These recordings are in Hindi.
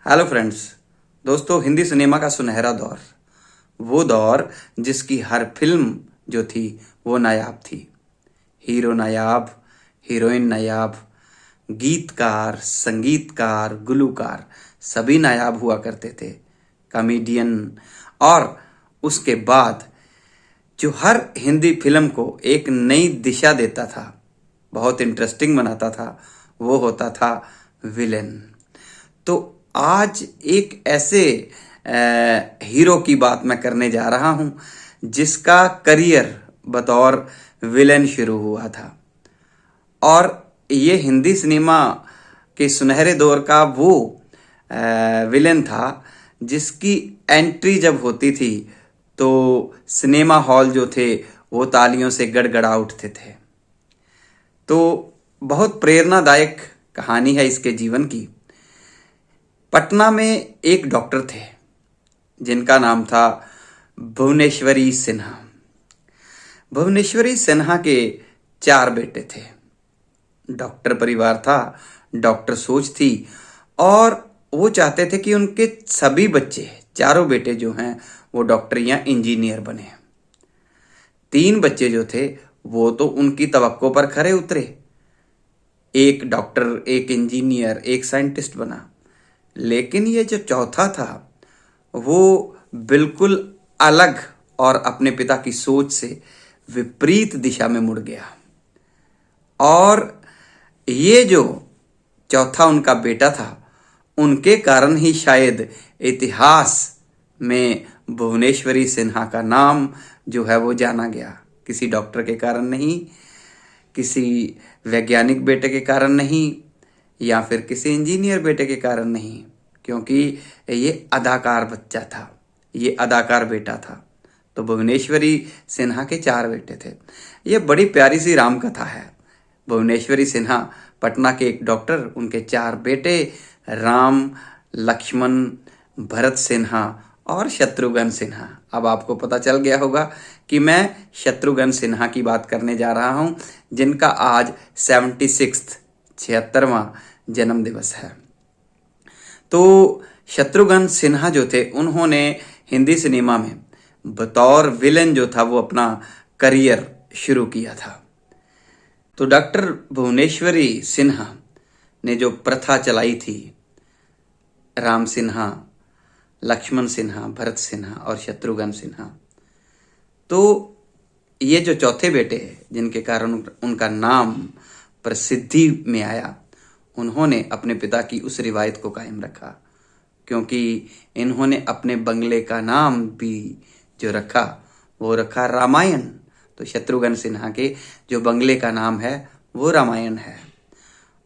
हेलो फ्रेंड्स, दोस्तों, हिंदी सिनेमा का सुनहरा दौर, वो दौर जिसकी हर फिल्म जो थी वो नायाब थी। हीरो नायाब, हीरोइन नायाब, गीतकार, संगीतकार, गुलूकार सभी नायाब हुआ करते थे। कॉमेडियन और उसके बाद जो हर हिंदी फिल्म को एक नई दिशा देता था, बहुत इंटरेस्टिंग बनाता था, वो होता था विलेन। तो आज एक ऐसे हीरो की बात मैं करने जा रहा हूं जिसका करियर बतौर विलेन शुरू हुआ था। और ये हिंदी सिनेमा के सुनहरे दौर का वो विलेन था जिसकी एंट्री जब होती थी तो सिनेमा हॉल जो थे वो तालियों से गड़गड़ा उठते थे। तो बहुत प्रेरणादायक कहानी है इसके जीवन की। पटना में एक डॉक्टर थे जिनका नाम था भुवनेश्वरी सिन्हा। भुवनेश्वरी सिन्हा के 4 बेटे थे। डॉक्टर परिवार था, डॉक्टर सोच थी और वो चाहते थे कि उनके सभी बच्चे, चारों बेटे जो हैं वो डॉक्टर या इंजीनियर बने। 3 बच्चे जो थे वो तो उनकी तवक्को पर खरे उतरे। एक डॉक्टर, एक इंजीनियर, एक साइंटिस्ट बना। लेकिन ये जो चौथा था वो बिल्कुल अलग और अपने पिता की सोच से विपरीत दिशा में मुड़ गया। और ये जो चौथा उनका बेटा था, उनके कारण ही शायद इतिहास में भुवनेश्वरी सिन्हा का नाम जो है वो जाना गया। किसी डॉक्टर के कारण नहीं, किसी वैज्ञानिक बेटे के कारण नहीं, या फिर किसी इंजीनियर बेटे के कारण नहीं, क्योंकि ये अदाकार बच्चा था, ये अदाकार बेटा था। तो भुवनेश्वरी सिन्हा के 4 बेटे थे। ये बड़ी प्यारी सी राम कथा है। भुवनेश्वरी सिन्हा पटना के एक डॉक्टर, उनके 4 बेटे राम, लक्ष्मण, भरत सिन्हा और शत्रुघ्न सिन्हा। अब आपको पता चल गया होगा कि मैं शत्रुघ्न सिन्हा की बात करने जा रहा हूं, जिनका आज 76वां जन्म दिवस है। तो शत्रुघ्न सिन्हा जो थे, उन्होंने हिंदी सिनेमा में बतौर विलेन जो था वो अपना करियर शुरू किया था। तो डॉक्टर भुवनेश्वरी सिन्हा ने जो प्रथा चलाई थी, राम सिन्हा, लक्ष्मण सिन्हा, भरत सिन्हा और शत्रुघ्न सिन्हा, तो ये जो चौथे बेटे जिनके कारण उनका नाम प्रसिद्धि में आया, उन्होंने अपने पिता की उस रिवायत को कायम रखा। क्योंकि इन्होंने अपने बंगले का नाम भी जो रखा वो रखा रामायण। तो शत्रुघ्न सिन्हा के जो बंगले का नाम है वो रामायण है।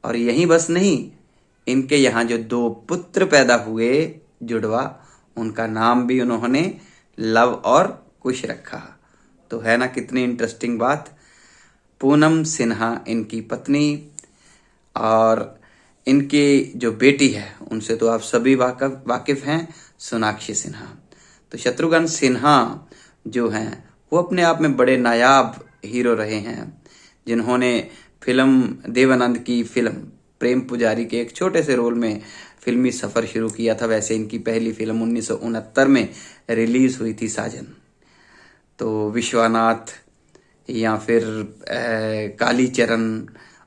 और यही बस नहीं, इनके यहाँ जो 2 पुत्र पैदा हुए जुड़वा, उनका नाम भी उन्होंने लव और कुश रखा। तो है ना कितनी इंटरेस्टिंग बात। पूनम सिन्हा इनकी पत्नी, और इनकी जो बेटी है उनसे तो आप सभी वाकिफ हैं, सोनाक्षी सिन्हा। तो शत्रुघ्न सिन्हा जो हैं वो अपने आप में बड़े नायाब हीरो रहे हैं, जिन्होंने फिल्म देवानंद की फिल्म प्रेम पुजारी के एक छोटे से रोल में फिल्मी सफ़र शुरू किया था। वैसे इनकी पहली फिल्म 1969 में रिलीज हुई थी, साजन। तो विश्वनाथ या फिर कालीचरण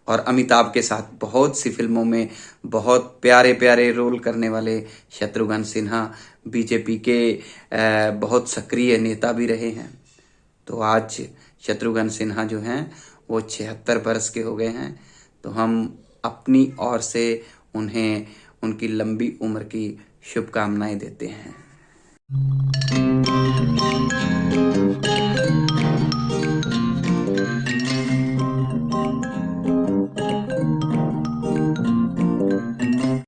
और अमिताभ के साथ बहुत सी फिल्मों में बहुत प्यारे प्यारे रोल करने वाले शत्रुघ्न सिन्हा बीजेपी के बहुत सक्रिय नेता भी रहे हैं। तो आज शत्रुघ्न सिन्हा जो हैं वो 76 बरस के हो गए हैं। तो हम अपनी ओर से उन्हें उनकी लंबी उम्र की शुभकामनाएं देते हैं।